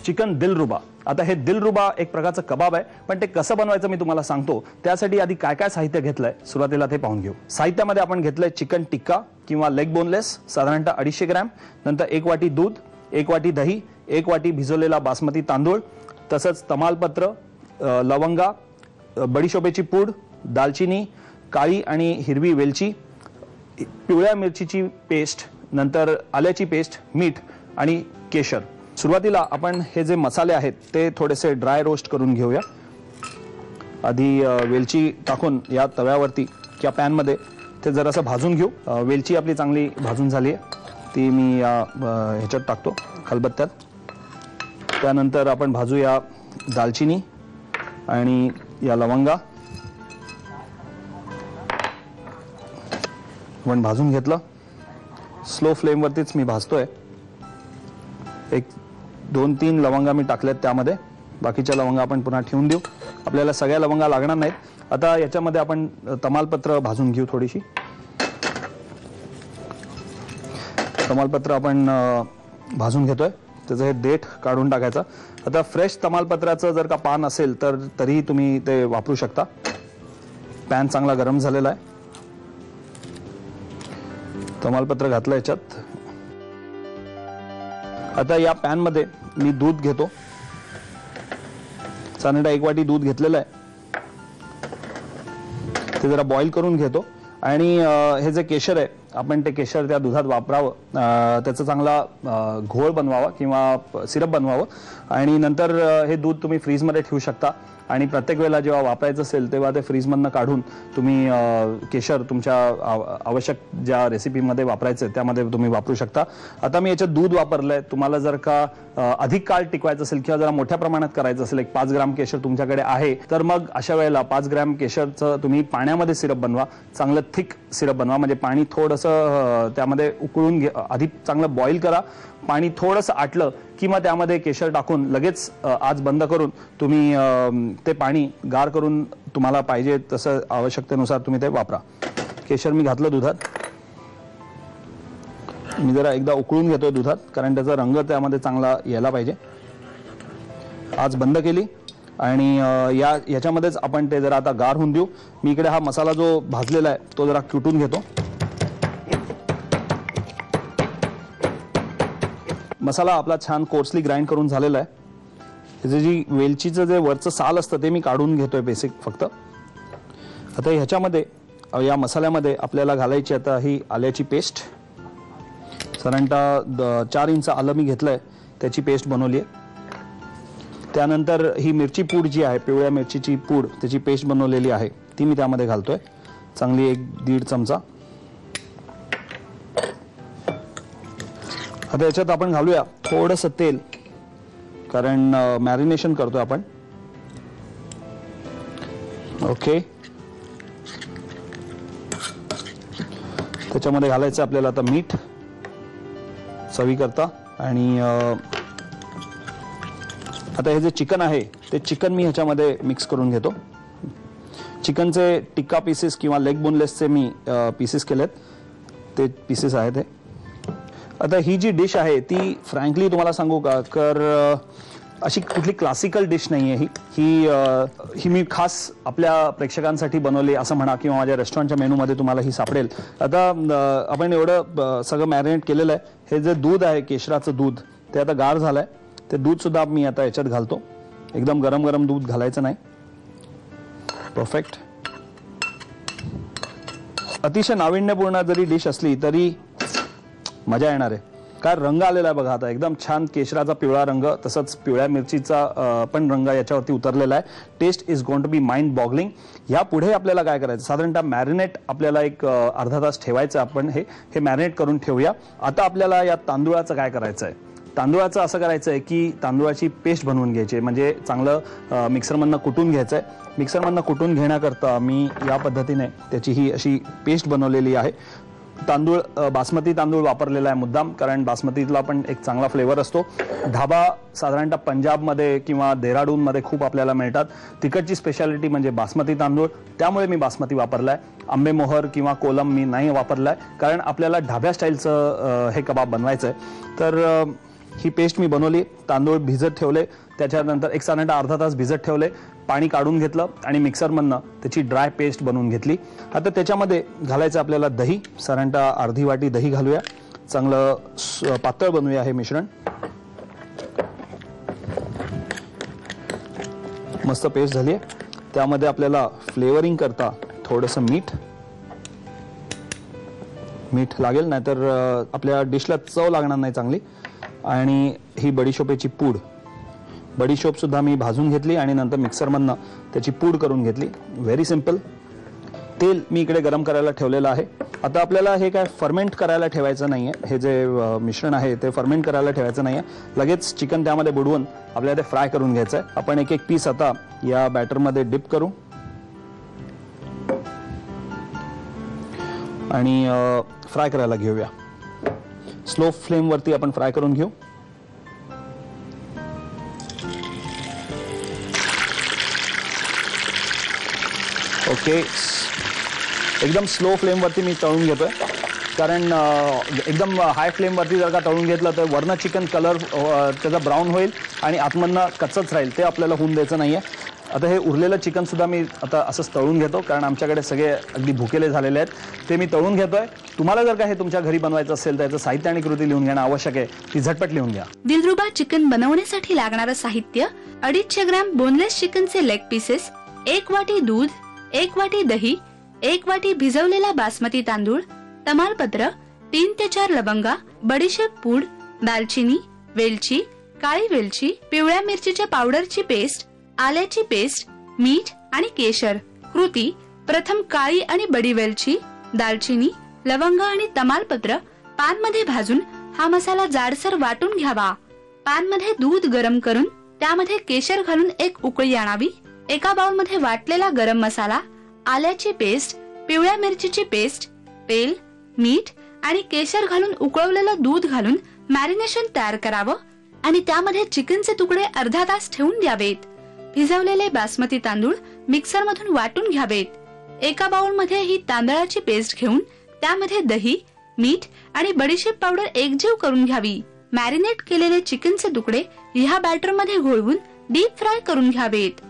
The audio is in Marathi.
चिकन दिलरुबा। आता हे दिलरुबा एक प्रकारचं कबाब आहे, पण ते कसं बनवायचं मी तुम्हाला सांगतो। त्यासाठी आधी काय काय साहित्य घेतलंय सुरुवातीला ते पाहून घेऊ। साहित्यामध्ये आपण घेतलंय चिकन टिक्का किंवा लेग बोनलेस साधारणतः 250 ग्रॅम, नंतर 1 वाटी दूध, 1 वाटी दही, 1 वाटी भिजवलेला बासमती तांदूळ, तसंच तमालपत्र, लवंगा, बडीशोपेची पूड, दालचिनी, काळी आणि हिरवी वेलची, पिवळ्या मिरचीची पेस्ट, नंतर आल्याची पेस्ट, मीठ आणि केशर। सुरुवातीला आपण हे जे मसाले आहेत ते थोडेसे ड्राय रोस्ट करून घेऊया। आधी वेलची टाकून या तव्यावरती किंवा पॅन मध्ये ते जरासं भाजून घेऊ। वेलची आपली चांगली भाजून झाली आहे, ती मी ह्याच्यात टाकतो खलबत्त्यात। त्यानंतर आपण भाजूया दालचिनी आणि या लवंगा। आपण भाजून घेतलं, स्लो फ्लेम वरतीच मी भाजतोय। एक 2-3 लवंगा मी टाकल्यात त्यामध्ये, बाकीच्या लवंगा आपण पुन्हा ठेवून देऊ, आपल्याला सगळ्या लवंगा लागणार नाहीत। आता याच्यामध्ये आपण तमालपत्र भाजून घेऊ थोडीशी। तमालपत्र आपण भाजून घेतोय, त्याचं हे देठ काढून टाकायचं। आता फ्रेश तमालपत्राचं जर का पान असेल तर तरीही तुम्ही ते वापरू शकता। पॅन चांगला गरम झालेला आहे, तमालपत्र घातलं याच्यात। आता या पॅन मध्ये मी दूध घेतो, साधारणतः 1 वाटी दूध घेतलेलं आहे, ते जरा बॉईल करून घेतो। आणि हे जे केशर आहे आपण ते केशर त्या दुधात वापरावं, त्याचा चांगला घोळ बनवावा किंवा सिरप बनवावं। आणि नंतर हे दूध तुम्ही फ्रीज मध्ये ठेवू शकता आणि प्रत्येक वेळेला जेव्हा वापरायचं असेल तेव्हा ते फ्रीज मधनं काढून तुम्ही केशर तुमच्या आवश्यक ज्या रेसिपीमध्ये वापरायचं त्यामध्ये तुम्ही वापरू शकता। आता मी याच्यात दूध वापरलंय, तुम्हाला जर का अधिक काळ टिकवायचं असेल किंवा जरा मोठ्या प्रमाणात करायचं असेल, एक 5 ग्रॅम केशर तुमच्याकडे आहे तर मग अशा वेळेला 5 ग्रॅम केशरचं तुम्ही पाण्यामध्ये सिरप बनवा, चांगलं थिक सिरप बनवा। म्हणजे पाणी थोडंसं त्यामध्ये उकळून आधी चांगलं बॉईल करा, पाणी थोडंसं आटलं की मग त्यामध्ये केशर टाकून लगेच आच बंद करून तुम्ही ते पाणी गार करून तुम्हाला पाहिजे तसं आवश्यकतेनुसार तुम्ही ते वापरा। केशर मी घातलं दुधात, मी जरा एकदा उकळून घेतोय दुधात कारण त्याचा रंग त्यामध्ये चांगला यायला पाहिजे। आच बंद केली आणि याच्यामध्येच आपण ते जरा आता गार होऊन देऊ। मी इकडे हा मसाला जो भाजलेला आहे तो जरा कुटून घेतो। मसाला आपला छान कोर्सली ग्राइंड करून झालेला आहे। त्याची जी वेलचीचं जे वरचं साल असतं ते मी काढून घेतोय बेसिक फक्त। आता ह्याच्यामध्ये या मसाल्यामध्ये आपल्याला घालायची आता ही आल्याची पेस्ट, साधारणतः 4 इंच आलं मी घेतलंय, त्याची पेस्ट बनवली आहे। त्यानंतर ही मिरची पूड जी आहे, पिवळ्या मिरचीची पूड, त्याची पेस्ट बनवलेली आहे, ती मी त्यामध्ये घालतोय, चांगली 1-1.5 चमचा। आता याच्यात आपण घालूया थोडंसं तेल, कारण मॅरिनेशन करतोय आपण। ओके, त्याच्यामध्ये घालायचं आपल्याला आता मीठ चवीकरता। आणि आता हे जे चिकन आहे ते चिकन मी ह्याच्यामध्ये मिक्स करून घेतो। चिकनचे टिक्का पीसेस किंवा लेग बोनलेसचे मी पीसेस केलेत, ते पीसेस आहेत हे। आता ही जी डिश आहे ती फ्रँकली तुम्हाला सांगू का, तर अशी कुठली क्लासिकल डिश नाही आहे ही मी खास आपल्या प्रेक्षकांसाठी बनवली असं म्हणा किंवा माझ्या रेस्टॉरंटच्या मेनूमध्ये तुम्हाला ही सापडेल। आता आपण एवढं सगळं मॅरिनेट केलेलं आहे। हे जे दूध आहे केशराचं दूध ते आता गार झालंय, ते दूध सुद्धा मी आता याच्यात घालतो। एकदम गरम गरम दूध घालायचं नाही। परफेक्ट, अतिशय नाविन्यपूर्ण जरी डिश असली तरी मजा येणार आहे। काय रंग आलेला आहे बघा, आता एकदम छान केशराचा पिवळा रंग, तसंच पिवळ्या मिरचीचा पण रंग याच्यावरती उतरलेला आहे। Test is going to be mind boggling. या पुढे आपल्याला काय करायचं, साधारणतः मॅरिनेट आपल्याला एक अर्धा तास ठेवायचं, आपण हे मॅरिनेट करून ठेवूया। आता आपल्याला या तांदूळाचं काय करायचं आहे, तांदूळाचं असं करायचं आहे की तांदूळाची पेस्ट बनवून घ्यायची, म्हणजे चांगलं मिक्सरमधनं कुटून घ्यायचं आहे। मिक्सरमधनं कुटून घेण्याकरता मी या पद्धतीने त्याची ही अशी पेस्ट बनवलेली आहे। तांदूळ बासमती तांदूळ वापरलेला आहे मुद्दाम, कारण बासमतीला पण एक चांगला फ्लेवर असतो. ढाबा साधारणतः पंजाबमध्ये किंवा देहराडूनमध्ये खूप आपल्याला मिळतात. तिकडची स्पेशालिटी म्हणजे बासमती तांदूळ, त्यामुळे मी बासमती वापरलाय. आंबेमोहर किंवा कोलम मी नाही वापरलाय, कारण आपल्याला ढाब्या स्टाईलचं हे कबाब बनवायचं आहे. तर ही पेस्ट मी बनवली. तांदूळ भिजत ठेवले, त्याच्यानंतर एक साधारणतः अर्धा तास भिजत ठेवले, पाणी काढून घेतलं आणि मिक्सरमधनं त्याची ड्राय पेस्ट बनवून घेतली. आता त्याच्यामध्ये घालायचं आपल्याला दही, साधारणतः अर्धी वाटी दही घालूया. चांगलं पातळ बनवूया हे मिश्रण. मस्त पेस्ट झाली आहे. त्यामध्ये आपल्याला फ्लेवरिंग करता थोडंसं मीठ लागेल, नाहीतर आपल्या डिशला चव लागणार नाही चांगली. आणि ही बडीशोपेची पूड, बडीशोप सुद्धा मी भाजून घेतली आणि नंतर मिक्सरमधनं त्याची पूड करून घेतली. Very simple. तेल मी इकडे गरम करायला ठेवलेलं आहे. आता आपल्याला हे काय फर्मेंट करायला ठेवायचं नाहीये. हे जे मिश्रण आहे ते फर्मेंट करायला ठेवायचं नाहीये. लगेच चिकन त्यामध्ये बुडवून आपल्याला ते फ्राय करून घ्यायचं आहे. आपण एक एक पीस आता या बॅटरमध्ये डिप करू आणि फ्राय करायला घेऊया. स्लो फ्लेमवरती आपण फ्राय करून घेऊ. ओके, एकदम स्लो फ्लेमवरती मी तळून घेतोय, कारण एकदम हाय फ्लेमवरती जर का तळून घेतलं तर वरनं चिकन कलर त्याचा ब्राऊन होईल आणि आतमधनं कच्चंच राहील. ते आपल्याला होऊन द्यायचं नाहीये. आता हे उरलेलं चिकन सुद्धा मी आता असंच तळून घेतो, कारण आमच्याकडे सगळे अगदी भुकेले झालेले आहेत. ते मी तळून घेतोय. तुम्हाला जर का हे तुमच्या घरी बनवायचं असेल तर याचं साहित्य आणि कृती लिहून घेणं आवश्यक आहे. ती झटपट लिहून घ्या. दिलरुबा चिकन बनवण्यासाठी लागणारं साहित्य: 250 ग्रॅम बोनलेस चिकनचे लेग पीसेस, 1 वाटी दूध, 1 वाटी दही, 1 वाटी भिजवलेला बासमती तांदूळ, तमालपत्र, 3 ते 4 लवंगा, बडीशेप पूड, दालचिनी, वेलची, काळी वेलची, पिवळ्या मिरचीच्या पावडरची पेस्ट, आल्याची पेस्ट, मीठ आणि केशर. कृती: प्रथम काळी आणि बडी वेलची, दालचिनी, लवंग आणि तमालपत्र पॅन मध्ये भाजून हा मसाला जाडसर वाटून घ्यावा. पॅन मध्ये दूध गरम करून त्यामध्ये केशर घालून एक उकळी आणावी. एका बाउल मध्ये वाटलेला गरम मसाला, आल्याची पेस्ट, पिवळ्या मिरचीची पेस्ट, तेल, मीठ आणि केशर घालून उकळवलेलं दूध घालून मॅरिनेशन तयार करावं आणि त्यामध्ये चिकनचे तुकडे अर्धा तास ठेवून द्यावेत. भिजवलेले बासमती तांदूळ मिक्सर मधून वाटून घ्यावेत. एका बाउल मध्ये ही तांदळाची पेस्ट घेऊन त्यामध्ये दही, मीठ आणि बडीशेप पावडर एकजीव करून घ्यावी. मॅरिनेट केलेले चिकनचे तुकडे ह्या बॅटर मध्ये घोळवून डीप फ्राय करून घ्यावेत.